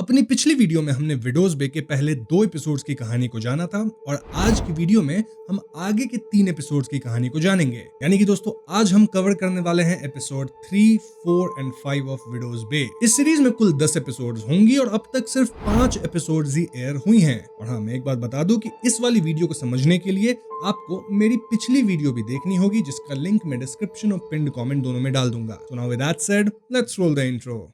अपनी पिछली वीडियो में हमने विडोज बे के पहले 2 एपिसोड्स की कहानी को जाना था और आज की वीडियो में हम आगे के 3 एपिसोड्स की कहानी को जानेंगे। यानी कि दोस्तों आज हम कवर करने वाले हैं एपिसोड 3, 4 एंड 5 ऑफ विडोज बे। इस सीरीज में कुल 10 एपिसोड्स होंगी और अब तक सिर्फ 5 एपिसोड्स ही एयर हुई हैं। और हाँ, मैं एक बात बता दूं कि इस वाली वीडियो को समझने के लिए आपको मेरी पिछली वीडियो भी देखनी होगी, जिसका लिंक मैं डिस्क्रिप्शन और पिन्ड कमेंट दोनों में डाल दूंगा। So now with that said, let's roll the intro.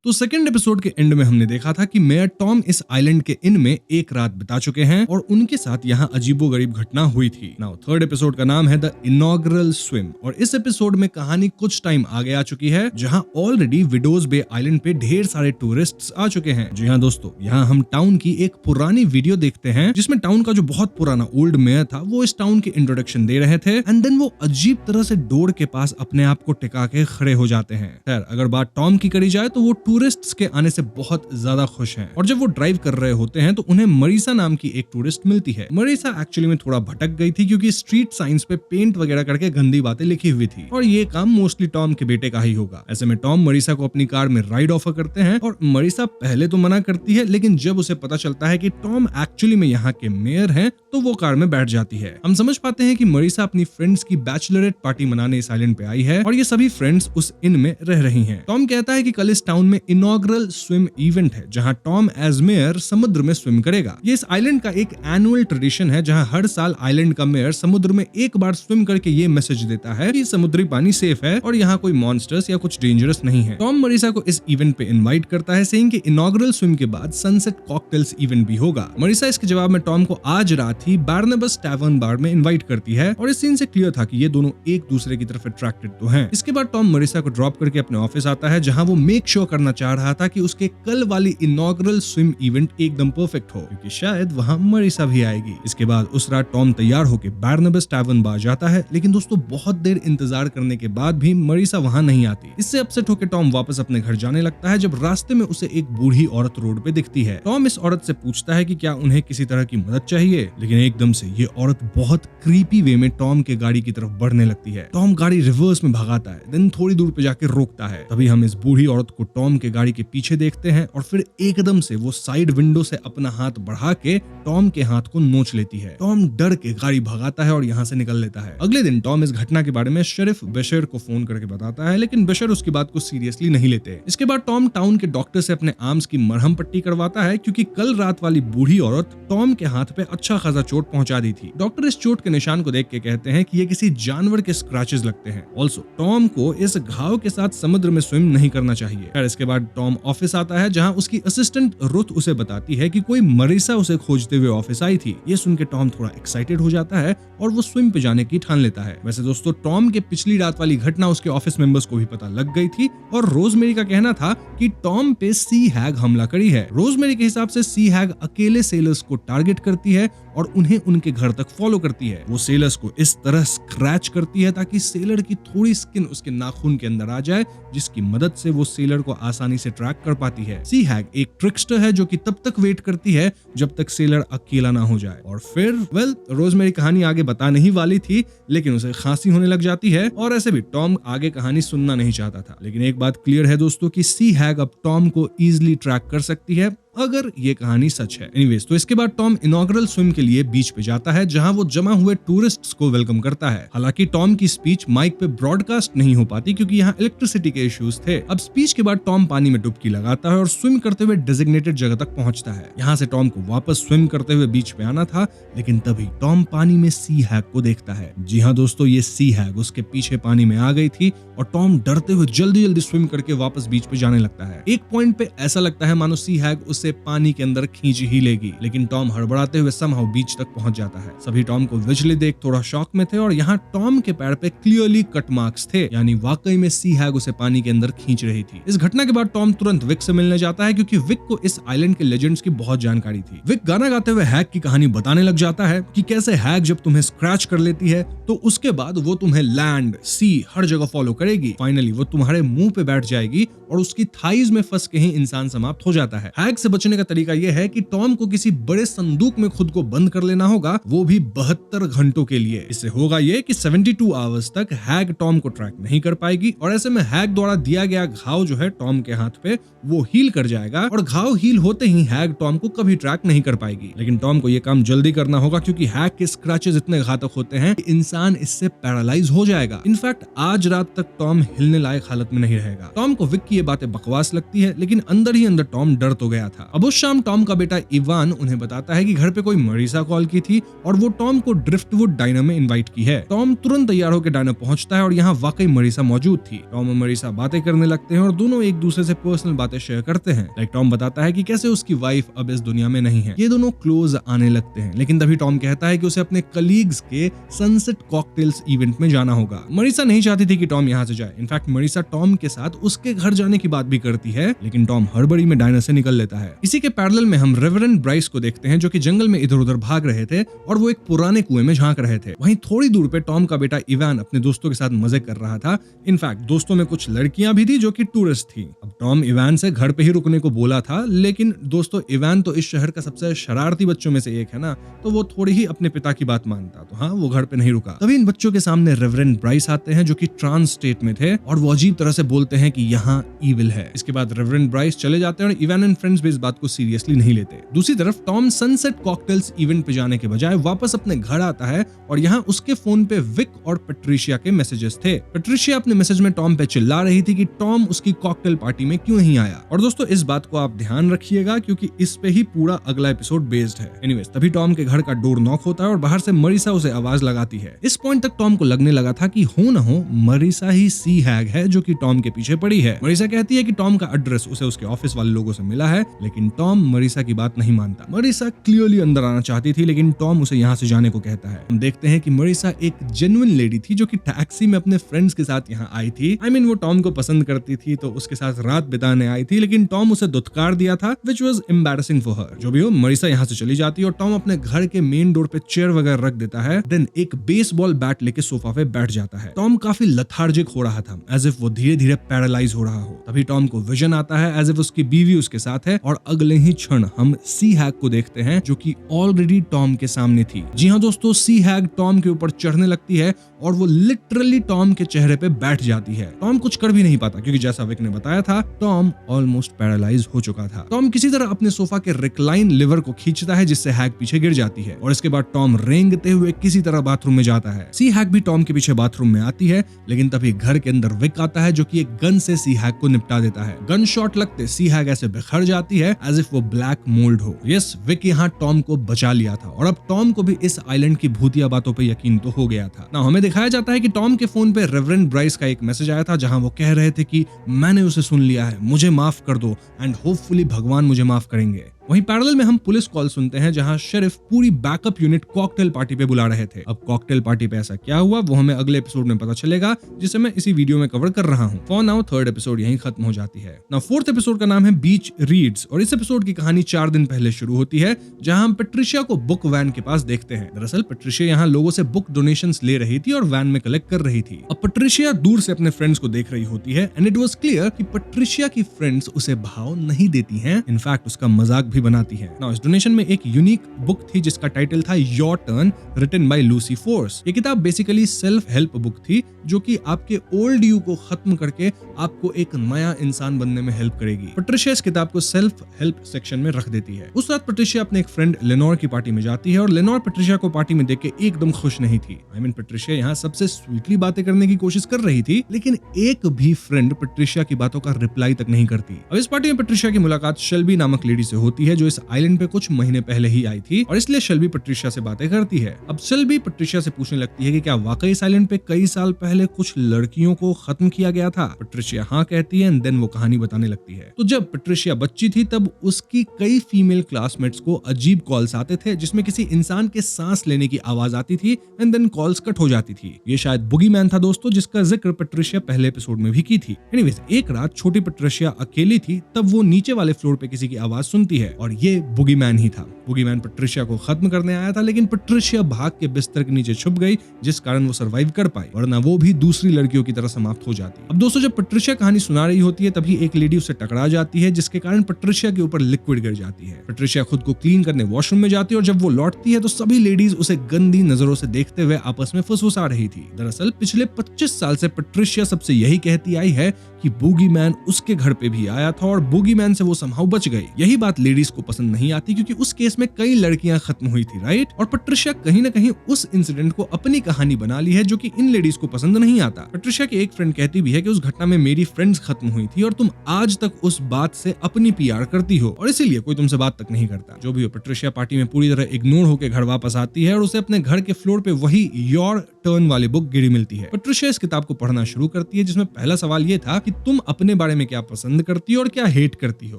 तो सेकंड एपिसोड के एंड में हमने देखा था कि मेयर टॉम इस आइलैंड के इन में एक रात बिता चुके हैं और उनके साथ यहाँ अजीबोगरीब घटना हुई थी। नाउ थर्ड एपिसोड का नाम है द इनॉग्रल स्विम और इस एपिसोड में कहानी कुछ टाइम आगे आ चुकी है, जहाँ ऑलरेडी विडोज बे आइलैंड पे ढेर सारे टूरिस्ट्स आ चुके हैं। जी हाँ दोस्तों, यहाँ हम टाउन की एक पुरानी वीडियो देखते हैं जिसमें टाउन का जो बहुत पुराना ओल्ड मेयर था वो इस टाउन के इंट्रोडक्शन दे रहे थे एंड देन वो अजीब तरह से डोर के पास अपने आप को टिका के खड़े हो जाते हैं। खैर, अगर बात टॉम की करी जाए तो वो टूरिस्ट्स के आने से बहुत ज्यादा खुश हैं और जब वो ड्राइव कर रहे होते हैं तो उन्हें मरीसा नाम की एक टूरिस्ट मिलती है। मरीसा एक्चुअली में थोड़ा भटक गई थी क्योंकि स्ट्रीट साइंस पे पेंट वगैरह करके गंदी बातें लिखी हुई थी और ये काम मोस्टली टॉम के बेटे का ही होगा। ऐसे में टॉम मरीसा को अपनी कार में राइड ऑफर करते हैं और मरीसा पहले तो मना करती है, लेकिन जब उसे पता चलता है कि टॉम एक्चुअली में यहाँ के मेयर हैं तो वो कार में बैठ जाती है। हम समझ पाते हैं कि मरीसा अपनी फ्रेंड्स की बैचलरेट पार्टी मनाने इस आइलैंड पे आई है और ये सभी फ्रेंड्स उस इन में रह रही हैं। टॉम कहता है कि कल इस टाउन में इनॉग्रल स्विम इवेंट है जहां टॉम एज मेयर समुद्र में स्विम करेगा। ये इस आइलैंड का एक एनुअल ट्रेडिशन है जहां हर साल आइलैंड का मेयर समुद्र में एक बार स्विम करके ये मैसेज देता है कि समुद्री पानी सेफ है और यहाँ कोई मॉन्स्टर्स या कुछ डेंजरस नहीं है। टॉम मरीसा को इस इवेंट पे इनवाइट करता है, सेइंग कि इनॉग्रल स्विम के बाद सनसेट कॉकटेल्स इवेंट भी होगा। मरीसा इसके जवाब में टॉम को आज रात ही बार्नबस टैवर्न बार में इनवाइट करती है और इस सीन से क्लियर था कि ये दोनों एक दूसरे की तरफ अट्रैक्टेड तो हैं। इसके बाद टॉम मरीसा को ड्रॉप करके अपने ऑफिस आता है जहां वो मेक श्योर करना चाह रहा था कि उसके कल वाली इनॉग्रल स्विम इवेंट एकदम परफेक्ट हो, क्योंकि शायद वहां मरीसा भी आएगी। इसके बाद उस रात टॉम तैयार होकर बार्नबस टैवर्न बार जाता है, लेकिन दोस्तों बहुत देर इंतजार करने के बाद भी मरीसा वहां नहीं आती। इससे अपसेट होकर टॉम वापस अपने घर जाने लगता है जब रास्ते में उसे एक बूढ़ी औरत रोड पे दिखती है। टॉम इस औरत से पूछता है कि क्या उन्हें किसी तरह की मदद चाहिए, लेकिन एकदम से ये औरत बहुत क्रीपी वे में टॉम के गाड़ी की तरफ बढ़ने लगती है। टॉम गाड़ी रिवर्स में भगाता है, देन थोड़ी दूर पे जाके रोकता है। तभी हम इस बूढ़ी औरत को टॉम के गाड़ी के पीछे देखते हैं और फिर एकदम से वो साइड विंडो से अपना हाथ बढ़ा के टॉम के हाथ को नोच लेती है। टॉम डर के गाड़ी भगाता है और यहाँ से निकल लेता है। अगले दिन टॉम इस घटना के बारे में शेरिफ बेशर को फोन करके बताता है, लेकिन बेशर उसकी बात को सीरियसली नहीं लेते। इसके बाद टॉम टाउन के डॉक्टर से अपने आर्म्स की मरहम पट्टी करवाता है क्योंकि कल रात वाली बूढ़ी औरत टॉम के हाथ पे अच्छा खासा चोट पहुंचा दी थी। डॉक्टर इस चोट के निशान को देख के कहते हैं कि ये किसी जानवर के स्क्रैचेस लगते हैं। ऑल्सो टॉम को इस घाव के साथ समुद्र में स्विम नहीं करना चाहिए। फिर इसके बाद टॉम ऑफिस आता है जहाँ उसकी असिस्टेंट रुथ उसे बताती है कि कोई मरीसा उसे खोजते हुए ऑफिस आई थी। ये सुन के टॉम थोड़ा एक्साइटेड हो जाता है और वो स्विम पे जाने की ठान लेता है। वैसे दोस्तों टॉम के पिछली रात वाली घटना उसके ऑफिस मेंबर्स को भी पता लग गई थी और रोजमेरी का कहना था कि टॉम पे सी हैग हमला करी है। रोजमेरी के हिसाब से सी हैग अकेले सेलर्स को टारगेट करती है और उन्हें उनके घर तक फॉलो करती है। वो सेलर्स को इस तरह स्क्रैच करती है ताकि सेलर की थोड़ी स्किन उसके नाखून के अंदर आ जाए, जिसकी मदद से वो सेलर को आसानी से ट्रैक कर पाती है। सी हैग एक ट्रिकस्टर है जो कि तब तक वेट करती है जब तक सेलर अकेला ना हो जाए। और फिर रोजमेरी कहानी आगे बताने ही वाली थी, लेकिन उसे खांसी होने लग जाती है और ऐसे भी टॉम आगे कहानी सुनना नहीं चाहता था। लेकिन एक बात क्लियर है दोस्तों कि सी हैग अब टॉम को इजीली ट्रैक कर सकती है अगर ये कहानी सच है। एनीवेज, तो इसके बाद टॉम इनॉग्रल स्विम के लिए बीच पे जाता है जहां वो जमा हुए टूरिस्ट्स को वेलकम करता है। हालांकि टॉम की स्पीच माइक पे ब्रॉडकास्ट नहीं हो पाती क्योंकि यहाँ इलेक्ट्रिसिटी के इश्यूज थे। अब स्पीच के बाद टॉम पानी में डुबकी लगाता है और स्विम करते हुए डेजिग्नेटेड जगह तक पहुंचता है। यहाँ से टॉम को वापस स्विम करते हुए बीच पे आना था, लेकिन तभी टॉम पानी में सी हैग को देखता है। जी हाँ दोस्तों, ये सी हैग उसके पीछे पानी में आ गई थी और टॉम डरते हुए जल्दी जल्दी स्विम करके वापस बीच पे जाने लगता है। एक पॉइंट पे ऐसा लगता है मानो सी हैग उसे पानी के अंदर खींच ही लेगी, लेकिन टॉम हड़बड़ाते हुए समहाउ बीच तक पहुंच जाता है। सभी टॉम को विजुअली देख थोड़ा शॉक में थे और यहाँ टॉम के पैर पे क्लियरली कट मार्क्स थे, यानी वाकई में सी हैग उसे पानी के अंदर खींच रही थी। इस घटना के बाद टॉम तुरंत विक से मिलने जाता है क्योंकि विक को इस आइलैंड के लेजेंड्स की बहुत जानकारी थी। विक गाना गाते हुए हैग की कहानी बताने लग जाता है कि कैसे हैग जब तुम्हें स्क्रैच कर लेती है तो उसके बाद वो तुम्हें लैंड, सी हर जगह फॉलो करेगी। फाइनली वो तुम्हारे मुंह पे बैठ जाएगी और उसकी थाइज में फंस के ही इंसान समाप्त हो जाता है। हैग से बचने का तरीका यह है कि टॉम को किसी बड़े संदूक में खुद को बंद कर लेना होगा, वो भी 72 घंटों के लिए। इससे होगा ये कि 72 आवर्स तक हैग टॉम को ट्रैक नहीं कर पाएगी और ऐसे में हैग द्वारा दिया गया घाव जो है टॉम के हाथ पे वो हील कर जाएगा और घाव हील होते ही हैग टॉम को कभी ट्रैक नहीं कर पाएगी। लेकिन टॉम को ये काम जल्दी करना होगा क्योंकि हैग के स्क्रैचेस इतने घातक होते हैं कि इंसान इससे पैरालाइज हो जाएगा। इनफैक्ट आज रात तक टॉम हिलने लायक हालत में नहीं रहेगा। टॉम को विक की ये बातें बकवास लगती है, लेकिन अंदर ही अंदर टॉम डर तो गया था। अब उस शाम टॉम का बेटा इवान उन्हें बताता है कि घर पे कोई मरीसा कॉल की थी और वो टॉम को ड्रिफ्टवुड डाइनर में इनवाइट की है। टॉम तुरंत तैयार होकर डाइनर पहुंचता है और यहाँ वाकई मरीसा मौजूद थी। टॉम और मरीसा बातें करने लगते हैं और दोनों एक दूसरे से पर्सनल बातें शेयर करते हैं। लाइक टॉम बताता है कि कैसे उसकी वाइफ अब इस दुनिया में नहीं है। ये दोनों क्लोज आने लगते हैं, लेकिन तभी टॉम कहता है कि उसे अपने कलीग्स के सनसेट कॉकटेल्स इवेंट में जाना होगा। मरीसा नहीं चाहती थी कि टॉम यहाँ से जाए। इनफैक्ट मरीसा टॉम के साथ उसके घर जाने की बात भी करती है, लेकिन टॉम हड़बड़ी में डाइनर से निकल लेता है। इसी के पैरेलल में हम रेवरेंड ब्राइस को देखते हैं जो कि जंगल में इधर उधर भाग रहे थे और वो एक पुराने कुएं में झांक रहे थे। वहीं थोड़ी दूर पे टॉम का बेटा इवान अपने दोस्तों के साथ मजे कर रहा था। इनफैक्ट दोस्तों में कुछ लड़कियां भी थी जो कि टूरिस्ट थी। अब टॉम इवान से घर पे ही रुकने को बोला था, लेकिन दोस्तों इवान तो इस शहर का सबसे शरारती बच्चों में से एक है ना, तो वो थोड़ी ही अपने पिता की बात मानता, तो हाँ वो घर पे नहीं रुका। तभी इन बच्चों के सामने रेवरेंड ब्राइस आते हैं जो कि ट्रांस स्टेट में थे और वो अजीब तरह से बोलते हैं कि यहाँ ईविल है। इसके बाद रेवरेंड ब्राइस चले जाते हैं और इवान एंड फ्रेंड्स भी इस बात को सीरियसली नहीं लेते। दूसरी तरफ टॉम सनसेट कॉकटेल्स इवेंट पे जाने के बजाय वापस अपने घर आता है और यहाँ उसके फोन पे विक और पेट्रिशिया के मैसेजेस थे। पेट्रिशिया अपने मैसेज में टॉम पे चिल्ला रही थी कि टॉम उसकी कॉकटेल पार्टी में क्यों नहीं आया। और दोस्तों इस बात को आप ध्यान रखिएगा क्योंकि इस पे ही पूरा अगला एपिसोड बेस्ड है। एनीवेज तभी टॉम के घर का डोर नॉक होता है और बाहर से मरीसा उसे आवाज लगाती है। इस पॉइंट तक टॉम को लगने लगा था कि हो न हो मरीसा ही सी हैग है जो कि टॉम के पीछे पड़ी है। मरीसा कहती है कि टॉम का एड्रेस उसे उसके ऑफिस वाले लोगों से मिला है, लेकिन टॉम मरीसा की बात नहीं मानता। मरीसा क्लियरली अंदर आना चाहती थी, लेकिन टॉम उसे यहाँ से जाने को कहता है। हम देखते हैं कि मरीसा एक जेन्युइन लेडी थी जो कि टैक्सी में अपने फ्रेंड्स के साथ यहाँ आई थी। वो टॉम को पसंद करती थी तो उसके साथ रात बिताने आई थी, लेकिन टॉम उसे दुत्कार दिया था which was embarrassing for her। जो भी हो मरीसा यहाँ से चली जाती है और टॉम अपने घर के मेन डोर पे चेयर वगैरह रख देता है। देन एक बेसबॉल बैट लेके सोफा पे बैठ जाता है। टॉम काफी लेथार्जिक हो रहा था, एज इफ वो धीरे धीरे पैरालाइज हो रहा हो। तभी टॉम को विजन आता है एज इफ उसकी बीवी उसके साथ है और अगले ही क्षण हम सी हैग को देखते हैं जो कि ऑलरेडी टॉम के सामने थी। जी हाँ दोस्तों, सी हैग टॉम के ऊपर चढ़ने लगती है और वो लिटरली टॉम के चेहरे पे बैठ जाती है। टॉम कुछ कर भी नहीं पाता क्योंकि जैसा विक ने बताया था टॉम ऑलमोस्ट पैरालाइज हो चुका था। टॉम किसी तरह अपने सोफा के रिक्लाइन लिवर को खींचता है जिससे हैग पीछे गिर जाती है और इसके बाद टॉम रेंगते हुए किसी तरह बाथरूम में जाता है। सी हैग भी टॉम के पीछे बाथरूम में आती है, लेकिन तभी घर के अंदर विक आता है जो कि एक गन से सी हैग को निपटा देता है। गन शॉट लगते सी हैग ऐसे बिखर जाती है एज इफ वो ब्लैक मोल्ड हो। यस, विक यहाँ टॉम को बचा लिया था और अब टॉम को भी इस आइलैंड की भूतिया बातों पे यकीन तो हो गया था ना। हमें दिखाया जाता है कि टॉम के फोन पे रेवरेंड ब्राइस का एक मैसेज आया था जहां वो कह रहे थे कि मैंने उसे सुन लिया है, मुझे माफ कर दो एंड होपफुली भगवान मुझे माफ करेंगे। वहीं पैरेलल में हम पुलिस कॉल सुनते हैं जहां शेरिफ पूरी बैकअप यूनिट कॉकटेल पार्टी पे बुला रहे थे। अब कॉकटेल पार्टी पे ऐसा क्या हुआ वो हमें अगले एपिसोड में पता चलेगा, जिसे मैं इसी वीडियो में कवर कर रहा हूं। फॉर नाउ थर्ड एपिसोड यहीं खत्म हो जाती है। नाउ फोर्थ एपिसोड का नाम है बीच रीड्स और इस एपिसोड की कहानी 4 दिन पहले शुरू होती है जहां हम पेट्रिशिया को बुक वैन के पास देखते हैं। दरअसल पेट्रिशिया यहाँ लोगों से बुक डोनेशंस ले रही थी और वैन में कलेक्ट कर रही थी। अब पेट्रिशिया दूर से अपने फ्रेंड्स को देख रही होती है एंड इट वाज क्लियर कि पेट्रिशिया की फ्रेंड्स उसे भाव नहीं देती हैं, इनफैक्ट उसका मजाक भी बनाती है। नाउ इस डोनेशन में एक यूनिक बुक थी जिसका टाइटल था your turn, written by Lucy Force. ये किताब बेसिकली सेल्फ हेल्प बुक थी जो कि आपके ओल्ड यू को खत्म करके आपको एक नया इंसान बनने में हेल्प करेगी। पेट्रिशिया इस किताब को सेल्फ हेल्प सेक्शन में रख देती है। उस रात पेट्रिशिया अपने एक फ्रेंड लेनोर की पार्टी में जाती है और लेनोर पेट्रिशिया को पार्टी में देख के एकदम खुश नहीं थी। पेट्रिशिया यहाँ सबसे स्वीटली बातें करने की कोशिश कर रही थी, लेकिन एक भी फ्रेंड पेट्रिशिया की बातों का रिप्लाई तक नहीं करती। अब इस पार्टी में पेट्रिशिया की मुलाकात शेल्बी नामक लेडी से होती है जो इस आइलैंड पे कुछ महीने पहले ही आई थी और इसलिए शेल्बी पेट्रिशिया से बातें करती है। अब शेल्बी पेट्रिशिया से पूछने लगती है कि क्या वाकई इस आइलैंड पे कई साल पहले कुछ लड़कियों को खत्म किया गया था। पेट्रिशिया हाँ कहती है एंड देन वो कहानी बताने लगती है। तो जब पेट्रिशिया बच्ची थी तब उसकी कई फीमेल क्लासमेट्स को अजीब कॉल्स आते थे जिसमें किसी इंसान के सांस लेने की आवाज आती थी एंड देन कॉल्स कट हो जाती थी। ये शायद बुगीमैन था दोस्तों जिसका जिक्र पेट्रिशिया पहले एपिसोड में भी की थी। एनीवेज एक रात छोटी पेट्रिशिया अकेली थी, तब वो नीचे वाले फ्लोर पे किसी की आवाज सुनती है और ये बुगीमैन ही था। बुगीमैन पेट्रिशिया को खत्म करने आया था, लेकिन पेट्रिशिया भाग के बिस्तर के नीचे छुप गई, जिस कारण वो सरवाइव कर पाई, वरना वो भी दूसरी लड़कियों की तरह समाप्त हो जाती। अब दोस्तों, जब पेट्रिशिया कहानी सुना रही होती है तभी एक लेडी उससे टकरा जाती है, जिसके कारण पेट्रिशिया के ऊपर लिक्विड गिर जाती है। पेट्रिशिया खुद को क्लीन करने वॉशरूम में जाती है और जब वो लौटती है तो सभी लेडीज उसे गंदी नजरों से देखते हुए आपस में फुसफुसा रही थी। दरअसल पिछले 25 साल से पेट्रिशिया सबसे यही कहती आई है कि बूगीमैन उसके घर पे भी आया था और बूगीमैन से वो समहाउ बच गई। यही बात लेडीज को पसंद नहीं आती, क्योंकि उस केस में कई लड़कियां खत्म हुई थी, राइट? और पेट्रिशिया कहीं ना कहीं उस इंसिडेंट को अपनी कहानी बना ली है, जो कि इन लेडीज को पसंद नहीं आता। पेट्रिशिया की एक फ्रेंड कहती भी है कि उस घटना में मेरी फ्रेंड्स खत्म हुई थी और तुम आज तक उस बात से अपनी पीआर करती हो और इसीलिए कोई तुमसे बात तक नहीं करता। जो भी हो, पेट्रिशिया पार्टी में पूरी तरह इग्नोर होकर घर वापस आती है और उसे अपने घर के फ्लोर पे वही योर टर्न वाली बुक गिरी मिलती है। पेट्रिशिया इस किताब को पढ़ना शुरू करती है, जिसमें पहला सवाल ये था कि तुम अपने बारे में क्या पसंद करती हो और क्या हेट करती हो।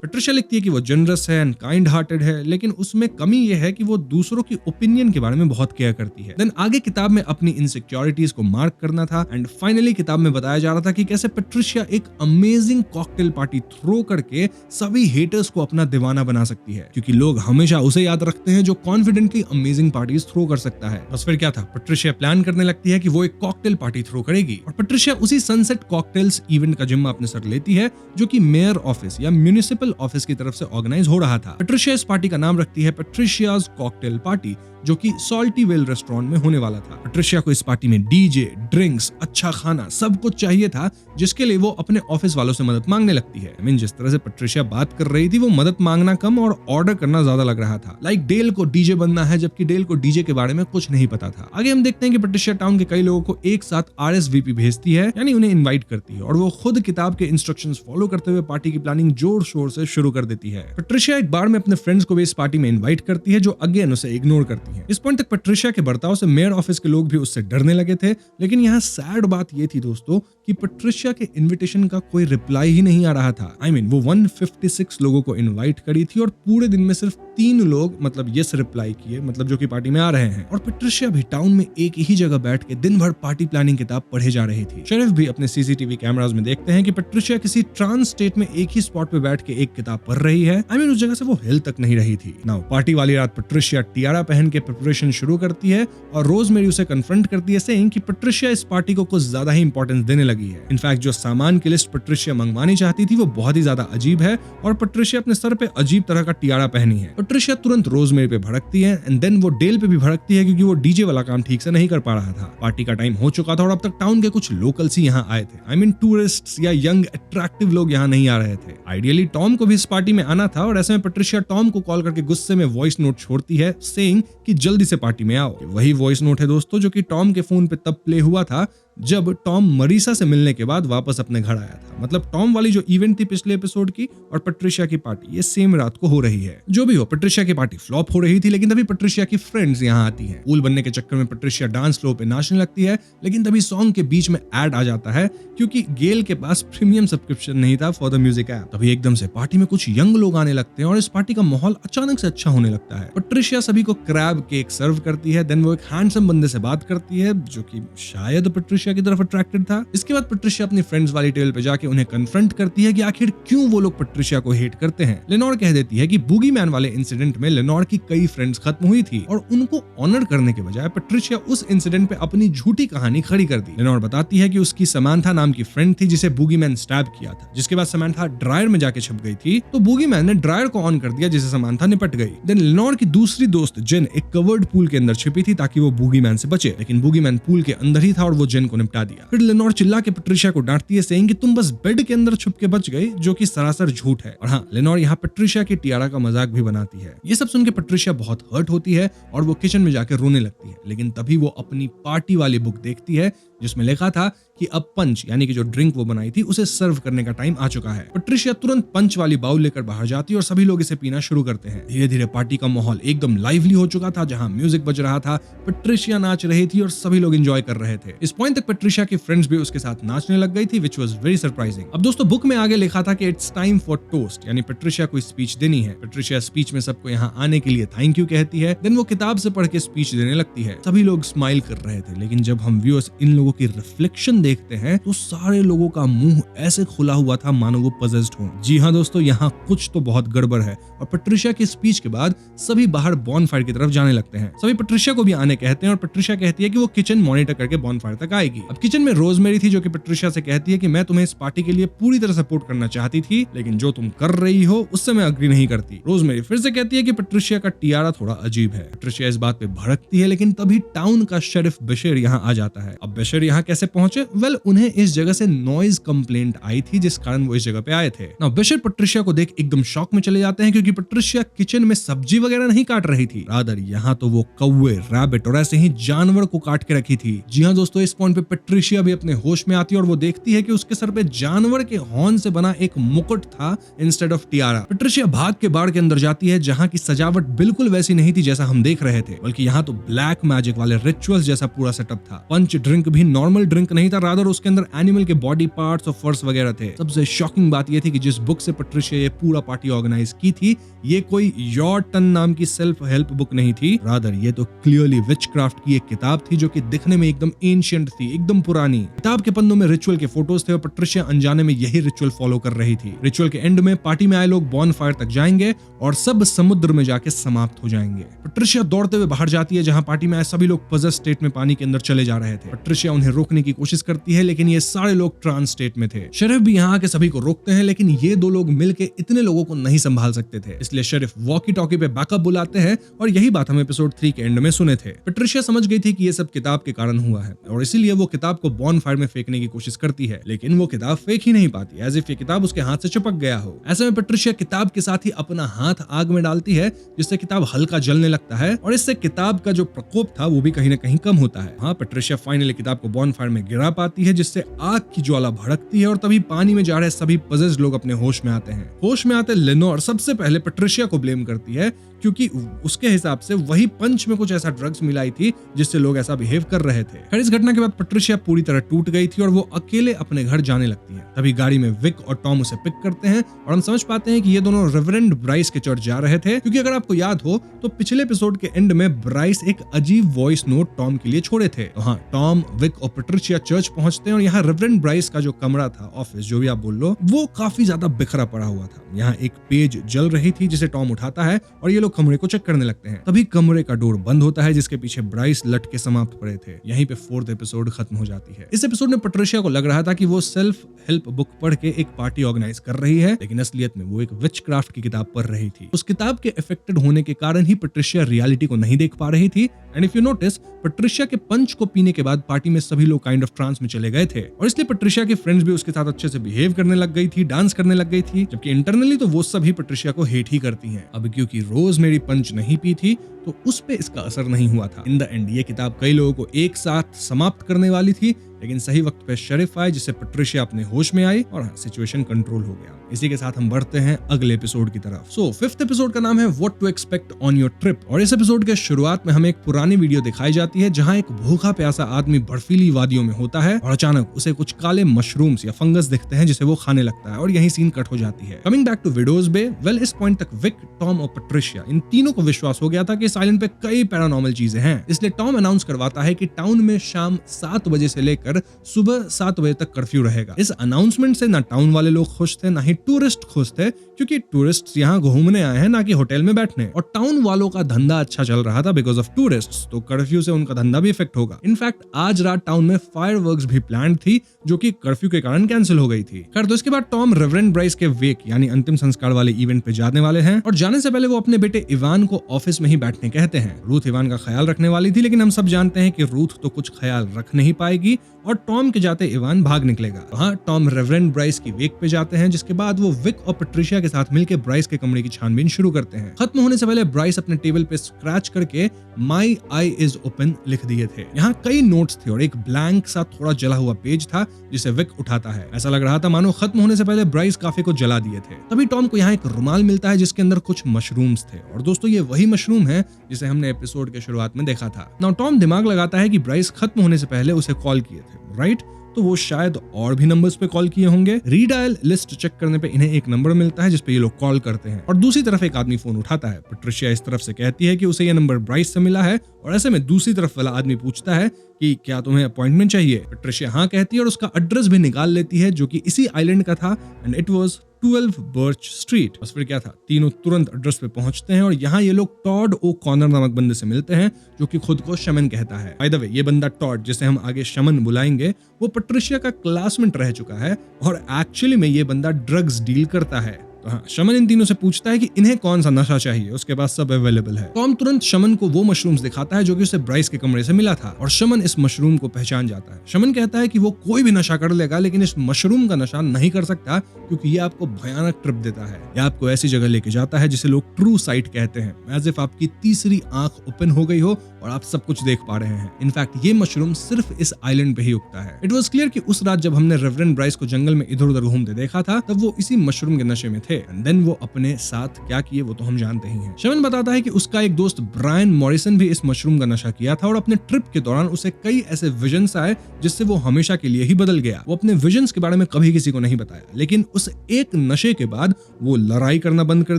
पेट्रिशिया लिखती है कि वो जनरस है एंड काइंड हार्टेड है, लेकिन उसमें कमी ये है कि वो दूसरों की ओपिनियन के बारे में बहुत केयर करती है। देन आगे किताब में अपनी इनसिक्योरिटीज को मार्क करना था एंड फाइनली किताब में बताया जा रहा था कि कैसे पेट्रिशिया एक अमेजिंग कॉकटेल पार्टी थ्रो करके सभी हेटर्स को अपना दीवाना बना सकती है, क्योंकि लोग हमेशा उसे याद रखते हैं जो कॉन्फिडेंटली अमेजिंग पार्टीज थ्रो कर सकता है। बस फिर क्या था, पेट्रिशिया प्लान करने लगती है कि वो एक कॉकटेल पार्टी थ्रो करेगी और पेट्रिशिया उसी सनसेट कॉकटेल्स इवेंट का जिम्मा अपने सर लेती है, जो कि मेयर ऑफिस या म्युनिसिपल ऑफिस की तरफ से ऑर्गेनाइज हो रहा था। पेट्रिशिया इस पार्टी का नाम रखती है पेट्रिशियाज कॉकटेल पार्टी, जो कि सॉल्टी वेल रेस्टोरेंट में होने वाला था। पेट्रिशिया को इस पार्टी में डीजे, ड्रिंक्स, अच्छा खाना सब कुछ चाहिए था, जिसके लिए वो अपने ऑफिस वालों से मदद मांगने लगती है। I mean, जिस तरह से पेट्रिशिया बात कर रही थी वो मदद मांगना कम और ऑर्डर करना ज्यादा लग रहा था। लाइक डेल को डीजे बनना है, जबकि डेल को डीजे के बारे में कुछ नहीं पता था। आगे हम देखते हैं कि पेट्रिशिया टाउन के कई लोगों को एक साथ RSVP भेजती है, यानी उन्हें इन्वाइट करती है, और वो खुद किताब के इंस्ट्रक्शंस फॉलो करते हुए पार्टी की प्लानिंग जोर शोर से शुरू कर देती है। पेट्रिशिया एक बार में अपने फ्रेंड्स को भी इस पार्टी में इन्वाइट करती है, जो अगेन उसे इग्नोर करती है। इस पॉइंट तक पेट्रिशिया के बर्ताव से मेयर ऑफिस के लोग भी उससे डरने लगे थे, लेकिन यहाँ सैड बात ये थी दोस्तों कि पेट्रिशिया के इनविटेशन का कोई रिप्लाई ही नहीं आ रहा था। I mean, वो 156 लोगों को इनवाइट करी थी और पूरे दिन में सिर्फ 3 लोग मतलब यस रिप्लाई किए, मतलब जो कि पार्टी में आ रहे हैं। और पेट्रिशिया भी टाउन में एक ही जगह बैठ के दिन भर पार्टी प्लानिंग किताब पढ़े जा रही थी। शेरिफ भी अपने सीसीटीवी कैमरास में देखते हैं कि पेट्रिशिया किसी ट्रांस स्टेट में एक ही स्पॉट पे बैठ के एक किताब पढ़ रही है। I mean, उस जगह से वो हिल तक नहीं रही थी। नाउ पार्टी वाली रात पेट्रिशिया टियारा पहन के प्रिपरेशन शुरू करती है और रोजमेरी उसे कन्फ्रंट करती है, सेइंग कि पेट्रिशिया इस पार्टी को कुछ ज्यादा ही इंपॉर्टेंस देने लगी है। इनफैक्ट जो सामान की लिस्ट पेट्रिशिया मंगवानी चाहती थी वो बहुत ही ज्यादा अजीब है और पेट्रिशिया अपने सर पे अजीब तरह का टियारा पहनी है। पेट्रिशिया तुरंत रोजमेरी पे भड़कती है एंड देन वो डेल पे भी भड़कती है, क्योंकि वो डीजे वाला काम ठीक से नहीं कर पा रहा था। पार्टी का टाइम हो चुका था और अब तक टाउन के कुछ लोकल्स ही यहाँ आए थे। I mean, टूरिस्ट्स या यंग अट्रैक्टिव लोग यहाँ नहीं आ रहे थे। आइडियली टॉम को भी इस पार्टी में आना था और ऐसे में पेट्रिशिया टॉम को कॉल करके गुस्से में वॉइस नोट छोड़ती है, सेइंग कि जल्दी से पार्टी में आओ। वही वॉइस नोट है दोस्तों जो कि टॉम के फोन पे तब प्ले हुआ था जब टॉम मरीसा से मिलने के बाद वापस अपने घर आया था। मतलब टॉम वाली जो इवेंट थी पिछले एपिसोड की और पेट्रिशिया की पार्टी ये सेम रात को हो रही है। जो भी हो, पेट्रिशिया की पार्टी फ्लॉप हो रही थी, लेकिन तभी पेट्रिशिया की फ्रेंड्स यहाँ आती हैं। कूल बनने के चक्कर में पेट्रिशिया डांस फ्लोर पे नाचने लगती है, लेकिन तभी सॉन्ग के बीच में ऐड आ जाता है, क्योंकि गेल के पास प्रीमियम सब्सक्रिप्शन नहीं था फॉर द म्यूजिक ऐप। तभी एकदम से पार्टी में कुछ यंग लोग आने लगते हैं और इस पार्टी का माहौल अचानक से अच्छा होने लगता है। पेट्रिशिया सभी को क्रैब केक सर्व करती है, देन वो एक हैंडसम बंदे से बात करती है जो कि शायद पेट्रिशिया की तरफ अट्रैक्टेड था। इसके बाद पेट्रिशिया अपनी फ्रेंड्स वाली टेबल पे जाके उन्हें कन्फ्रंट करती है कि आखिर क्यों वो लोग पेट्रिशिया को हेट करते हैं। लेनोर कह देती है कि बूगीमैन वाले इंसिडेंट में लेनोर की कई फ्रेंड्स खत्म हुई थी और उनको ऑनर करने के बजाय पेट्रिशिया उस इंसिडेंट पे अपनी झूठी कहानी खड़ी कर दी। लेनोर बताती है कि उसकी समांथा नाम की फ्रेंड थी जिसे बूगीमैन स्टैब किया था, जिसके बाद समांथा ड्रायर में जाके छुप गई थी, तो बूगीमैन ने ड्रायर को ऑन कर दिया जिसे समांथा निपट गई। देन लेनोर की दूसरी दोस्त जेन एक कवर्ड पूल के अंदर छिपी थी ताकि वो बूगीमैन से बचे, लेकिन बूगीमैन पूल के अंदर ही था और वो जेन को निपटा दिया। फिर लेनोर चिल्ला के पेट्रिशिया को डांटती है, सेइंग कि तुम बस बेड के अंदर छुप के बच गए, जो कि सरासर झूठ है। और हाँ, लेनोर यहाँ पेट्रिशिया की टियारा का मजाक भी बनाती है। ये सब सुन के पेट्रिशिया बहुत हर्ट होती है और वो किचन में जाकर रोने लगती है, लेकिन तभी वो अपनी पार्टी वाली बुक देखती है जिसमें लिखा था कि अब पंच यानी कि जो ड्रिंक वो बनाई थी उसे सर्व करने का टाइम आ चुका है। पेट्रिशिया तुरंत पंच वाली बाउल लेकर बाहर जाती है और सभी लोग इसे पीना शुरू करते हैं। धीरे धीरे पार्टी का माहौल एकदम लाइवली हो चुका था, जहां म्यूजिक बज रहा था, पेट्रिशिया नाच रही थी और सभी लोग एंजॉय कर रहे थे। इस पॉइंट तक पेट्रिशिया की फ्रेंड्स भी उसके साथ नाचने लग गई थी, विच वाज वेरी सरप्राइजिंग। अब दोस्तों बुक में आगे लिखा था कि इट्स टाइम फॉर टोस्ट, यानी पेट्रिशिया को स्पीच देनी है। पेट्रिशिया स्पीच में सबको यहाँ आने के लिए थैंक यू कहती है, देन वो किताब से पढ़ के स्पीच देने लगती है। सभी लोग स्माइल कर रहे थे, लेकिन जब हम व्यूअर्स इन लोगों की रिफ्लेक्शन देखते हैं तो सारे लोगों का मुंह ऐसे खुला हुआ था मानो वो पजेस्ड हो। जी हाँ दोस्तों, यहाँ कुछ तो बहुत गड़बड़ है और पेट्रिशिया की स्पीच के बाद सभी बाहर बॉनफायर की तरफ जाने लगते हैं। सभी पेट्रिशिया को भी आने कहते हैं और पेट्रिशिया कहती है कि वो किचन मॉनिटर करके बॉनफायर तक आएगी। अब किचन में रोजमेरी थी जो कि पेट्रिशिया से कहती है कि मैं तुम्हें इस पार्टी के लिए पूरी तरह सपोर्ट करना चाहती थी, लेकिन जो तुम कर रही हो उससे मैं अग्री नहीं करती। रोजमेरी फिर से कहती है कि पेट्रिशिया का टियारा थोड़ा अजीब है। पेट्रिशिया इस बात पे भड़कती है, लेकिन तभी टाउन का शेरिफ बेशर यहाँ आ जाता है। अब बेशर यहाँ कैसे पहुंचे? वेल, उन्हें इस जगह से नॉइज कंप्लेंट आई थी जिस कारण वो इस जगह पे आए थे। नाउ बेशर पेट्रिशिया को देख एकदम शॉक में चले जाते हैं क्योंकि पेट्रिशिया किचन में सब्जी वगैरह नहीं काट रही थी, रादर यहाँ तो वो कौवे, रैबिट और ऐसे ही जानवर को काट के रखी थी। जी हाँ दोस्तों, इस पॉइंट पे पेट्रिशिया भी अपने होश में आती है और वो देखती है कि उसके सर पे जानवर के हॉर्न से बना एक मुकुट था इंस्टेड ऑफ टियारा। पेट्रिशिया भाग के बाड़ के अंदर जाती है जहाँ की सजावट बिल्कुल वैसी नहीं थी जैसा हम देख रहे थे, बल्कि यहाँ तो ब्लैक मैजिक वाले रिचुअल्स जैसा पूरा सेटअप था। पंच ड्रिंक भी नॉर्मल ड्रिंक नहीं था, रादर उसके अंदर एनिमल के बॉडी पार्ट्स और फर्स वगैरह थे। सबसे शॉकिंग बात यह थी कि जिस बुक से पेट्रिशिया ये पूरा पार्टी ऑर्गेनाइज की थी, ये कोई योर टन नाम की सेल्फ हेल्प बुक नहीं थी, रादर ये तो क्लियरली विचक्राफ्ट की एक किताब थी जो कि दिखने में एकदम एंशिएंट थी, एकदम पुरानी। किताब के पन्नों में रिचुअल के फोटोज थे और पेट्रिशिया अनजाने में यही रिचुअल फॉलो कर रही थी। रिचुअल के एंड में पार्टी में आए लोग बॉनफायर तक जाएंगे और सब समुद्र में जाके समाप्त हो जाएंगे। पेट्रिशिया दौड़ते हुए बाहर जाती है जहां पार्टी में आए सभी लोग पजेस स्टेट में पानी के अंदर चले जा रहे थे। पेट्रिशिया उन्हें रोकने की कोशिश करती है, लेकिन ये सारे लोग ट्रांस स्टेट में थे। शेरिफ भी यहाँ आके सभी को रोकते हैं, लेकिन ये दो लोग मिलके इतने लोगों को नहीं संभाल सकते थे, इसलिए शेरिफ वॉकी टॉकी पे बैकअप बुलाते हैं और यही बात हम एपिसोड 3 के एंड में सुने थे। पेट्रिशिया समझ गई थी कि ये सब किताब के कारण हुआ है और इसीलिए वो किताब को बॉनफायर में फेंकने की कोशिश करती है, लेकिन वो किताब फेंक ही नहीं पाती, एज इफ ये किताब उसके हाथ से चिपक गया हो। ऐसे में पेट्रिशिया किताब के साथ ही अपना हाथ आग में डालती है जिससे किताब हल्का जलने लगता है और इससे किताब का जो प्रकोप था वो भी कहीं ना कहीं कम होता है। हाँ, पेट्रिशिया फाइनली किताब को बॉनफायर में गिरा पाती है जिससे आग की ज्वाला भड़कती है और तभी पानी में जा रहे सभी पजेस्ड लोग अपने होश में आते हैं। होश में आते लेनोर सबसे पहले पेट्रिशिया को ब्लेम करती है क्योंकि उसके हिसाब से वही पंच में कुछ ऐसा ड्रग्स मिलाई थी जिससे लोग ऐसा बिहेव कर रहे थे। खैर, इस घटना के बाद पेट्रिशिया पूरी तरह टूट गई थी और वो अकेले अपने घर जाने लगती है। तभी गाड़ी में विक और टॉम उसे पिक करते हैं और हम समझ पाते हैं कि ये दोनों रेवरेंड ब्राइस के चर्च जा रहे थे, क्योंकि अगर आपको याद हो तो पिछले एपिसोड के एंड में ब्राइस एक अजीब वॉइस नोट टॉम के लिए छोड़े थे। तो हाँ, टॉम, विक और पेट्रिशिया चर्च पहुंचते हैं और यहाँ रेवरेंड ब्राइस का जो कमरा था, ऑफिस जो भी आप बोल लो, वो काफी ज्यादा बिखरा पड़ा हुआ था। यहाँ एक पेज जल रही थी जिसे टॉम उठाता है और ये लोग कमरे को चेक करने लगते हैं। तभी कमरे का डोर बंद होता है जिसके पीछे ब्राइस लट के समाप्त पड़े थे। यहीं पे 4th एपिसोड खत्म हो जाती है। इस एपिसोड में पेट्रिशिया को लग रहा था कि वो सेल्फ हेल्प बुक पढ़ के एक पार्टी ऑर्गेनाइज कर रही है, लेकिन असलियत में वो एक विचक्राफ्ट की किताब पढ़ रही थी। उस किताब के अफेक्टेड होने के कारण ही पेट्रिशिया रियलिटी को नहीं देख पा रही थी। And if you notice, Patricia के पंच को पीने के बाद पार्टी में सभी लोग काइंड ऑफ ट्रांस में चले गए थे और इसलिए पेट्रिशिया के फ्रेंड्स भी उसके साथ अच्छे से बिहेव करने लग गई थी, डांस करने लग गई थी, जबकि इंटरनली तो वो सभी पेट्रिशिया को हेट ही करती हैं। अब क्योंकि रोजमेरी पंच नहीं पी थी तो उस पे इसका असर नहीं हुआ था। इन द एंड ये किताब कई लोगों को एक साथ समाप्त करने वाली थी, लेकिन सही वक्त पे शेरिफ आए जिससे पेट्रिशिया अपने होश में आई और सिचुएशन कंट्रोल हो गया। इसी के साथ हम बढ़ते हैं अगले एपिसोड की तरफ। सो 5th एपिसोड का नाम है what to expect on your trip और इस एपिसोड के शुरुआत में हमें एक पुरानी वीडियो दिखाई जाती है जहां एक भूखा प्यासा आदमी बर्फीली वादियों में होता है और अचानक उसे कुछ काले मशरूम्स या फंगस दिखते हैं जिसे वो खाने लगता है और यही सीन कट हो जाती है। Coming back to Widows Bay, well इस पॉइंट तक विक, टॉम और पेट्रिशिया इन तीनों को विश्वास हो गया था कि इस आइलैंड पे कई पैरानॉर्मल चीजें हैं, इसलिए टॉम अनाउंस करवाता है कि टाउन में शाम 7 बजे से लेकर सुबह 7 बजे तक कर्फ्यू रहेगा। इस अनाउंसमेंट से ना टाउन वाले लोग खुश थे ना ही टूरिस्ट खुश थे, क्योंकि टूरिस्ट यहाँ घूमने आए हैं ना कि होटल में बैठने, और टाउन वालों का धंधा अच्छा चल रहा था बिकॉज ऑफ टूरिस्ट्स, तो कर्फ्यू से उनका धंधा भी इफेक्ट होगा। इनफैक्ट आज रात टाउन में फायरवर्क्स भी प्लान थी जो कि कर्फ्यू के कारण कैंसिल हो गई थी। खैर, तो इसके बाद टॉम रेवरेंड ब्राइस के वेक यानी अंतिम संस्कार वाले इवेंट पे जाने वाले हैं और जाने से पहले वो अपने बेटे इवान को ऑफिस में ही बैठने कहते हैं। रूथ इवान का ख्याल रखने वाली थी, लेकिन हम सब जानते हैं कि रूथ तो कुछ ख्याल रख नहीं पाएगी और टॉम के जाते इवान भाग निकलेगा। वहाँ टॉम रेवरेंड ब्राइस की वेक पे जाते हैं, जिसके बाद वो विक और पेट्रिशिया के साथ मिलकर ब्राइस के कमरे की छानबीन शुरू करते हैं। खत्म होने से पहले ब्राइस अपने टेबल पे स्क्रैच करके माई आई इज ओपन लिख दिए थे। यहाँ कई नोट्स थे और एक ब्लैंक सा थोड़ा जला हुआ पेज था जिसे विक उठाता है। ऐसा लग रहा था मानो खत्म होने से पहले ब्राइस काफे को जला दिए थे। तभी टॉम को यहाँ एक रुमाल मिलता है जिसके अंदर कुछ मशरूम्स थे और दोस्तों ये वही मशरूम है जिसे हमने एपिसोड के शुरुआत में देखा था। नाउ टॉम दिमाग लगाता है कि ब्राइस खत्म होने से पहले उसे कॉल किए थे, राइट? तो वो शायद और भी नंबर्स पे कॉल किए होंगे। रीडायल लिस्ट चेक करने पे इन्हें एक नंबर मिलता है जिसपे ये लोग कॉल करते हैं और दूसरी तरफ एक आदमी फोन उठाता है। पैट्रिशिया इस तरफ से कहती है कि उसे ये नंबर ब्राइस से मिला है और ऐसे में दूसरी तरफ वाला आदमी पूछता है कि क्या तुम्हें अपॉइंटमेंट चाहिए। पैट्रिशिया हाँ कहती है और उसका एड्रेस भी निकाल लेती है जो कि इसी आइलैंड का था and it was 12 birch street. बस फिर क्या था, तीनों तुरंत एड्रेस पे पहुंचते हैं और यहाँ ये लोग टॉड ओ कॉर्नर नामक बंदे से मिलते हैं जो कि खुद को शमन कहता है। बाय द वे, ये बंदा टॉड, जिसे हम आगे शमन बुलाएंगे, वो पैट्रिशिया का क्लासमेट रह चुका है और एक्चुअली में ये बंदा ड्रग्स डील करता है। तो हाँ, शमन इन तीनों से पूछता है कि इन्हें कौन सा नशा चाहिए, उसके पास सब अवेलेबल है। टॉम तुरंत शमन को वो मशरूम्स दिखाता है जो कि उसे ब्राइस के कमरे से मिला था और शमन इस मशरूम को पहचान जाता है। शमन कहता है कि वो कोई भी नशा कर लेगा लेकिन इस मशरूम का नशा नहीं कर सकता क्योंकि ये आपको भयानक ट्रिप देता है। ये आपको ऐसी जगह लेके जाता है जिसे लोग ट्रू साइट कहते हैं, एज इफ आपकी तीसरी आंख ओपन हो गई हो और आप सब कुछ देख पा रहे हैं। इनफैक्ट ये मशरूम सिर्फ इस आइलैंड पे ही उगता है। इट वाज क्लियर कि उस रात जब हमने रेवरेंड ब्राइस को जंगल में इधर उधर घूमते देखा था तब वो इसी मशरूम के नशे में थे एंड देन वो अपने साथ क्या किए वो तो हम जानते ही हैं। शमन बताता है कि उसका एक दोस्त ब्रायन मॉरिसन भी इस मशरूम का नशा किया था और अपने ट्रिप के दौरान उसे कई ऐसे विजन्स आए जिससे वो हमेशा के लिए ही बदल गया। वो अपने विजन्स के बारे में कभी किसी को नहीं बताया लेकिन उस एक नशे के बाद वो लड़ाई करना बंद कर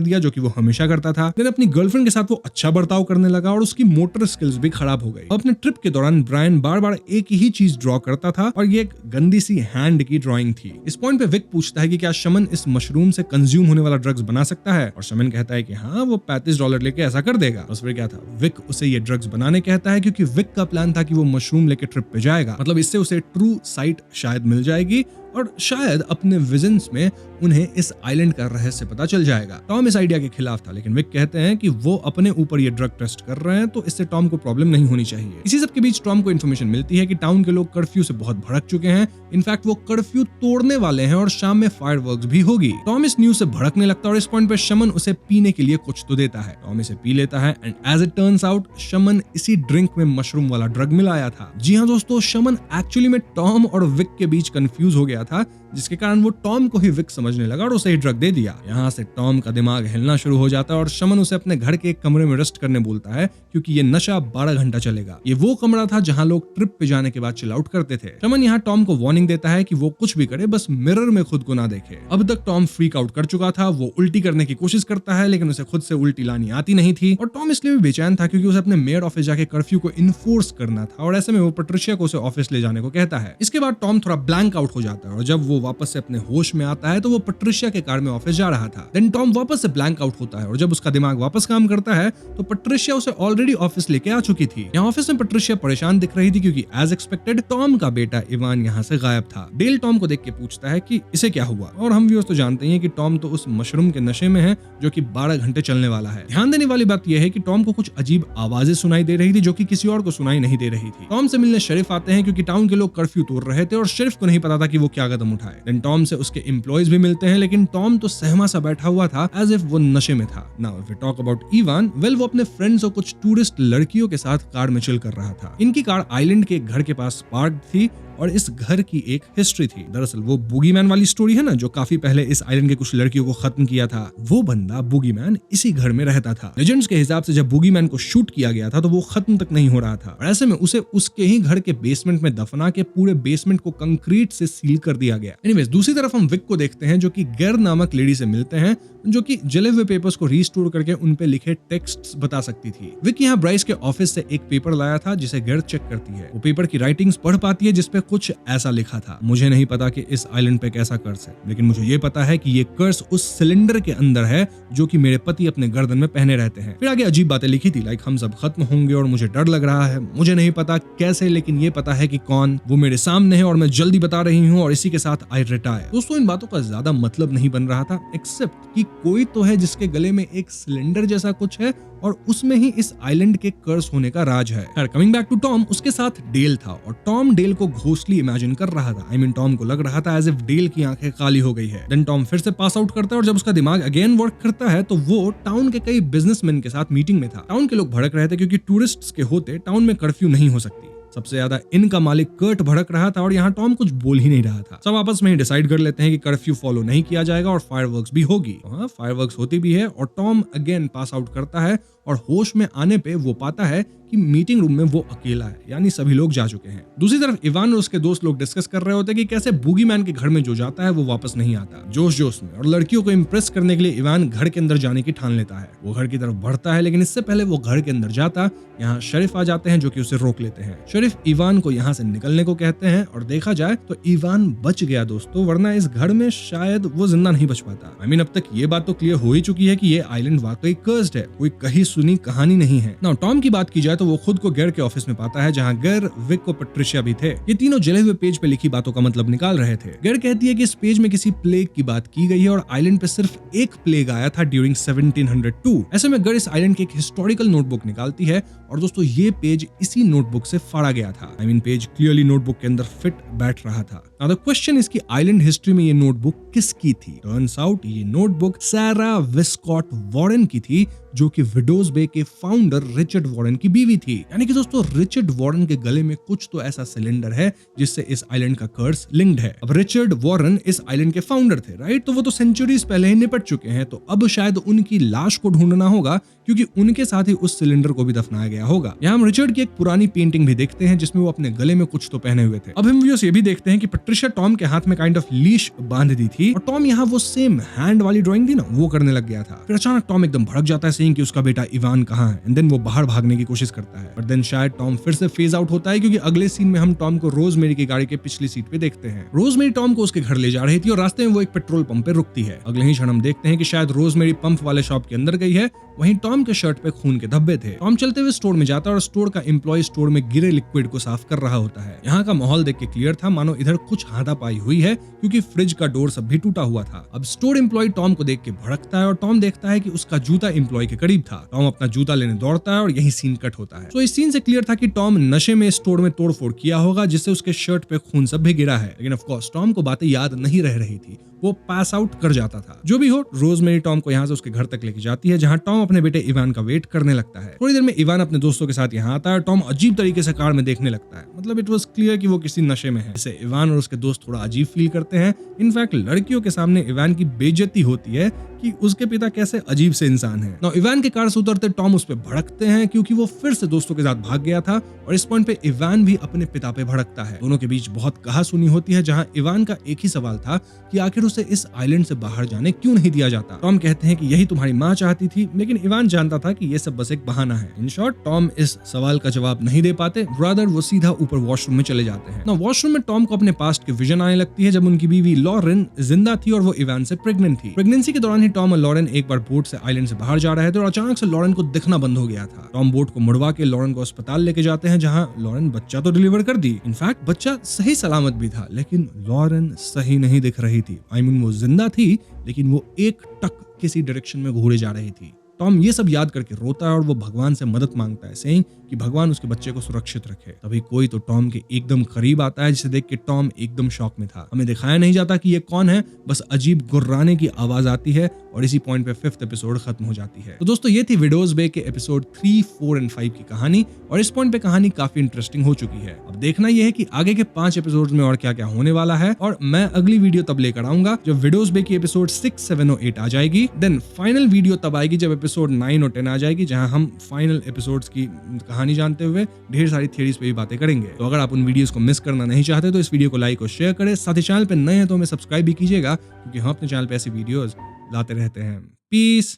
दिया जो कि वो हमेशा करता था। फिर अपनी गर्लफ्रेंड के साथ वो अच्छा बर्ताव करने लगा और उसकी मोटर स्किल्स भी खराब हो गई। अपने ट्रिप के दौरान ब्रायन बार बार एक ही चीज ड्रॉ करता था और ये एक गंदी सी हैंड की ड्राइंग थी। इस पॉइंट पे विक पूछता है कि क्या शमन इस मशरूम से कंज्यूम होने वाला ड्रग्स बना सकता है और शमन कहता है कि हाँ, वो $35 लेके ऐसा कर देगा। बस फिर क्या था, विक उसे ये ड्रग्स बनाने कहता है क्योंकि विक का प्लान था कि वो मशरूम लेके ट्रिप पे जाएगा, मतलब इससे उसे ट्रू साइट शायद मिल जाएगी और शायद अपने विजन्स में उन्हें इस आइलैंड का रहस्य पता चल जाएगा। टॉम इस आइडिया के खिलाफ था लेकिन विक कहते हैं कि वो अपने ऊपर ये ड्रग टेस्ट कर रहे हैं तो इससे टॉम को प्रॉब्लम नहीं होनी चाहिए। इसी सब के बीच टॉम को इन्फॉर्मेशन मिलती है कि टाउन के लोग कर्फ्यू से बहुत भड़क चुके हैं। इनफैक्ट वो कर्फ्यू तोड़ने वाले हैं और शाम में फायरवर्क्स भी होगी। टॉम इस न्यूज से भड़कने लगता है और इस पॉइंट पे शमन उसे पीने के लिए कुछ तो देता है। टॉम इसे पी लेता है and as it turns out shaman इसी ड्रिंक में मशरूम वाला ड्रग मिलाया था। जी हाँ दोस्तों, शमन एक्चुअली में टॉम और विक के बीच कंफ्यूज हो गया था जिसके कारण वो टॉम को ही विक समझने लगा और उसे ही ड्रग दे दिया। यहाँ से टॉम का दिमाग हिलना शुरू हो जाता है और शमन उसे अपने घर के एक कमरे में रेस्ट करने बोलता है क्योंकि ये नशा 12 घंटा चलेगा। ये वो कमरा था जहाँ लोग ट्रिप पे जाने के बाद चिल आउट करते थे। शमन यहाँ टॉम को वार्निंग देता है कि वो कुछ भी करे बस मिरर में खुद को ना देखे। अब तक टॉम फ्रीक आउट कर चुका था, वो उल्टी करने की कोशिश करता है लेकिन उसे खुद से उल्टी लानी आती नहीं थी और टॉम इसलिए भी बेचैन था क्योंकि उसे अपने मेयर ऑफिस जाके कर्फ्यू को इन्फोर्स करना था और ऐसे में वो पैट्रिशिया को उसे ऑफिस ले जाने को कहता है। इसके बाद टॉम थोड़ा ब्लैंक आउट हो जाता है और जब वो वापस से अपने होश में आता है तो वो पैट्रिशिया के कार में ऑफिस जा रहा था। देन टॉम वापस से ब्लैंक आउट होता है और जब उसका दिमाग वापस काम करता है तो पैट्रिशिया उसे ऑलरेडी ऑफिस लेके आ चुकी थी। यहाँ ऑफिस में पैट्रिशिया परेशान दिख रही थी क्योंकि एज एक्सपेक्टेड टॉम का बेटा इवान यहाँ से गायब था। डेल टॉम को देख के पूछता है कि इसे क्या हुआ और हम व्यूअर्स तो जानते हैं कि टॉम तो उस मशरूम के नशे में है जो कि 12 घंटे चलने वाला है। ध्यान देने वाली बात यह है कि टॉम को कुछ अजीब आवाजें सुनाई दे रही थी जो कि किसी और को सुनाई नहीं दे रही थी। टॉम से मिलने शरीफ आते हैं क्योंकि टाउन के लोग कर्फ्यू तोड़ रहे थे और शरीफ को नहीं पता था कि वो क्या कदम उठाए। देन टॉम से उसके एम्प्लॉयज भी मिलते हैं लेकिन टॉम तो सहमा सा बैठा हुआ था एज इफ वो नशे में था। Now if we talk about Ivan, well वो अपने फ्रेंड्स और कुछ टूरिस्ट लड़कियों के साथ कार में चिल कर रहा था। इनकी कार आइलैंड के एक घर के पास पार्क थी और इस घर की एक हिस्ट्री थी। दरअसल वो बूगीमैन वाली स्टोरी है ना जो काफी पहले इस आइलैंड के कुछ लड़कियों को खत्म किया था, वो बंदा बूगीमैन इसी घर में रहता था। लेजेंड्स के हिसाब से जब बूगीमैन को शूट किया गया था तो वो खत्म तक नहीं हो रहा था और ऐसे में उसे उसके ही घर के बेसमेंट में दफना के पूरे बेसमेंट को कंक्रीट से सील कर दिया गया। एनीवेज, दूसरी तरफ हम विक को देखते हैं जो कि गर नामक लेडी से मिलते हैं जो कि जले हुए पेपर्स को रीस्टोर करके उन पे लिखे टेक्स्ट्स बता सकती थी। विक यहाँ ब्राइस के ऑफिस से एक पेपर लाया था जिसे गर चेक करती है। वो पेपर की राइटिंग्स पढ़ पाती है जिसपे कुछ ऐसा लिखा था, मुझे नहीं पता कि इस आइलैंड पे कैसा कर्स है लेकिन मुझे ये पता है कि ये कर्स उस सिलेंडर के अंदर है जो कि मेरे पति अपने गर्दन में पहने रहते हैं। फिर आगे अजीब बातें लिखी थी लाइक हम सब खत्म होंगे और मुझे डर लग रहा है, मुझे नहीं पता कैसे लेकिन ये पता है कि कौन, वो मेरे सामने है और मैं जल्दी बता रही हूँ और इसी के साथ आई रिटायर। दोस्तों इन बातों का ज्यादा मतलब नहीं बन रहा था एक्सेप्ट कि कोई तो है जिसके गले में एक सिलेंडर जैसा कुछ है और उसमें ही इस आइलैंड के कर्स होने का राज है। कमिंग बैक टू टॉम, उसके साथ डेल था और टॉम डेल को घोस्टली इमेजिन कर रहा था। आई मीन टॉम को लग रहा था एज इफ डेल की आंखें काली हो गई है। देन टॉम फिर से पास आउट करता है और जब उसका दिमाग अगेन वर्क करता है तो वो टाउन के कई बिजनेसमैन के साथ मीटिंग में था। टाउन के लोग भड़क रहे थे क्योंकि टूरिस्ट्स के होते टाउन में कर्फ्यू नहीं हो सकती। सबसे ज्यादा इनका मालिक कर्ट भड़क रहा था और यहाँ टॉम कुछ बोल ही नहीं रहा था। सब आपस में ही डिसाइड कर लेते हैं कि कर्फ्यू फॉलो नहीं किया जाएगा और फायरवर्क्स भी होगी। हाँ, फायरवर्क्स होती भी है और टॉम अगेन पास आउट करता है और होश में आने पे वो पाता है कि मीटिंग रूम में वो अकेला है, यानी सभी लोग जा चुके हैं। दूसरी तरफ इवान और उसके दोस्त लोग डिस्कस कर रहे होते हैं कि कैसे बूगीमैन के घर में जो जाता है वो वापस नहीं आता। जोश जोश में और लड़कियों को इम्प्रेस करने के लिए इवान घर के अंदर जाने की ठान लेता है। वो घर की तरफ बढ़ता है, लेकिन इससे पहले वो घर के अंदर जाता यहाँ शरीफ आ जाते हैं जो कि उसे रोक लेते हैं। शरीफ इवान को यहाँ से निकलने को कहते हैं और देखा जाए तो इवान बच गया दोस्तों, वरना इस घर में शायद वो जिंदा नहीं बच पाता। अब तक ये बात तो क्लियर हो ही चुकी है कि ये आइलैंड वाकई कर्स्ड है, कोई कहीं सुनी कहानी नहीं है ना। टॉम की बात की जाए तो वो खुद को गेर के ऑफिस में पाता है जहाँ गेर, विक और पैट्रिशिया भी थे। ये तीनों जले हुए पेज पे लिखी बातों का मतलब निकाल रहे थे। गेर कहती है कि इस पेज में किसी प्लेग की बात की गई है और आइलैंड पे सिर्फ एक प्लेग आया था ड्यूरिंग 1702। ऐसे में गेर इस आइलैंड की एक हिस्टोरिकल नोटबुक निकालती है और दोस्तों ये पेज इसी नोटबुक से फाड़ा गया था। पेज क्लियरली नोटबुक के अंदर फिट बैठ रहा था। नाउ द क्वेश्चन इज कि आइलैंड हिस्ट्री में ये नोटबुक किसकी थी? टर्न्स आउट ये नोटबुक सारा विस्कॉट वॉरेन की थी, जो कि विडोज बे के फाउंडर रिचर्ड वॉरेन की बीवी थी। यानी कि दोस्तों रिचर्ड वॉरेन के गले में कुछ तो ऐसा सिलेंडर है जिससे इस आइलैंड का कर्स लिंक्ड है। अब रिचर्ड वॉरेन इस आइलैंड के फाउंडर थे, राइट? तो वो तो सेंचुरीज पहले ही निपट चुके हैं, तो अब शायद उनकी लाश को ढूंढना होगा क्योंकि उनके साथ ही उस सिलेंडर को भी दफनाया गया होगा। यहाँ हम रिचर्ड की एक पुरानी पेंटिंग भी देखते हैं जिसमें वो अपने गले में कुछ तो पहने हुए थे। अब हम व्यूअर्स ये भी देखते हैं कि पैट्रिशिया टॉम के हाथ में काइंड ऑफ लीश बांध दी थी और टॉम यहाँ वो सेम हैंड वाली ड्राइंग थी ना, वो करने लग गया था। फिर अचानक टॉम एकदम भड़क जाता है सेइंग कि उसका बेटा इवान कहाँ है, एंड देन वो बाहर भागने की कोशिश करता है। बट देन शायद टॉम फिर से फेज आउट होता है क्योंकि अगले सीन में हम टॉम को रोजमेरी की गाड़ी के पिछली सीट पे देखते हैं। रोजमेरी टॉम को उसके घर ले जा रही थी और रास्ते में वो एक पेट्रोल पंप पे रुकती है। अगले ही क्षण हम देखते हैं कि शायद रोजमेरी पंप वाले शॉप के अंदर गई है। वहीं टॉम के शर्ट पे खून के धब्बे थे। टॉम चलते हुए स्टोर में जाता है और स्टोर का एम्प्लॉय स्टोर में गिरे लिक्विड को साफ कर रहा होता है। यहाँ का माहौल देख के क्लियर था मानो इधर कुछ हाथापाई हुई है क्योंकि फ्रिज का डोर सब भी टूटा हुआ था। अब स्टोर एम्प्लॉय टॉम को देख के भड़कता है और टॉम देखता है कि उसका जूता एम्प्लॉय के करीब था। टॉम अपना जूता लेने दौड़ता है और यही सीन कट होता है। तो इस सीन से क्लियर था कि टॉम नशे में स्टोर में तोड़फोड़ किया होगा जिससे उसके शर्ट पे खून सब भी गिरा है। लेकिन ऑफ कोर्स टॉम को बातें याद नहीं रह रही थी, वो पास आउट कर जाता था। जो भी हो, रोजमेरी टॉम को यहाँ से उसके घर तक लेके जाती है जहाँ टॉम अपने बेटे इवान का वेट करने लगता है। थोड़ी देर में इवान अपने दोस्तों के साथ यहाँ आता है और टॉम अजीब तरीके से कार में देखने लगता है। मतलब इट वाज क्लियर कि वो किसी नशे में है। इसे इवान और उसके दोस्त थोड़ा अजीब फील करते हैं। इनफैक्ट लड़कियों के सामने इवान की बेइज्जती होती है कि उसके पिता कैसे अजीब से इंसान है। नाउ इवान के कार से उतरते टॉम उस पे भड़कते हैं क्योंकि वो फिर से दोस्तों के साथ भाग गया था और इस पॉइंट पे इवान भी अपने पिता पे भड़कता है। दोनों के बीच बहुत कहासुनी होती है जहां इवान का एक ही सवाल था कि आखिर उसे इस आइलैंड से बाहर जाने क्यों नहीं दिया जाता। टॉम कहते हैं कि यही तुम्हारी माँ चाहती थी, लेकिन इवान जानता था कि ये सब बस एक बहाना है। इन शॉर्ट टॉम इस सवाल का जवाब नहीं दे पाते, रादर वो सीधा ऊपर वॉशरूम में चले जाते हैं। नाउ वॉशरूम में टॉम को अपने पास्ट के विजन आने लगती है जब उनकी बीवी लॉरेन जिंदा थी और वो इवान से प्रेग्नेंट थी। प्रेगनेंसी के दौरान ही टॉम और लॉरेन एक बार बोट से आइलैंड से बाहर जा रहे थे और अचानक से लॉरेन को दिखना बंद हो गया था। टॉम बोट को मुड़वा के लॉरेन को अस्पताल लेके जाते हैं जहां लॉरेन बच्चा तो डिलीवर कर दी। इनफैक्ट बच्चा सही सलामत भी था, लेकिन लॉरेन सही नहीं दिख रही थी। वो जिंदा थी लेकिन वो एक टक किसी डायरेक्शन में घूरे जा रही थी। टॉम ये सब याद करके रोता है और वो भगवान से मदद मांगता है, सेइंग कि भगवान उसके बच्चे को सुरक्षित रखे। तभी कोई तो टॉम के एकदम करीब आता है जिसे देख के टॉम एकदम शॉक में था। हमें दिखाया नहीं जाता कि ये कौन है, बस अजीब गुर्राने की आवाज आती है और इसी पॉइंट पे 5th एपिसोड खत्म हो जाती है। तो दोस्तों ये थी विडोज बे के एपिसोड 3, 4 एंड 5 की कहानी और इस पॉइंट पे कहानी काफी इंटरेस्टिंग हो चुकी है। अब देखना यह है कि आगे के 5 एपिसोड में और क्या क्या होने वाला है और मैं अगली वीडियो तब लेकर आऊंगा जब विडोज बे की एपिसोड 6, 7 और 8 आ जाएगी। देन फाइनल वीडियो तब आएगी जब एपिसोड 9 और 10 आ जाएगी, जहां हम फाइनल एपिसोड्स की कहानी जानते हुए ढेर सारी थियरीज पे भी बातें करेंगे। तो अगर आप उन वीडियोस को मिस करना नहीं चाहते तो इस वीडियो को लाइक और शेयर करें। साथ ही चैनल पे नए हैं तो हमें सब्सक्राइब भी कीजिएगा क्योंकि हम अपने चैनल पे ऐसी वीडियोस लाते रहते हैं। पीस।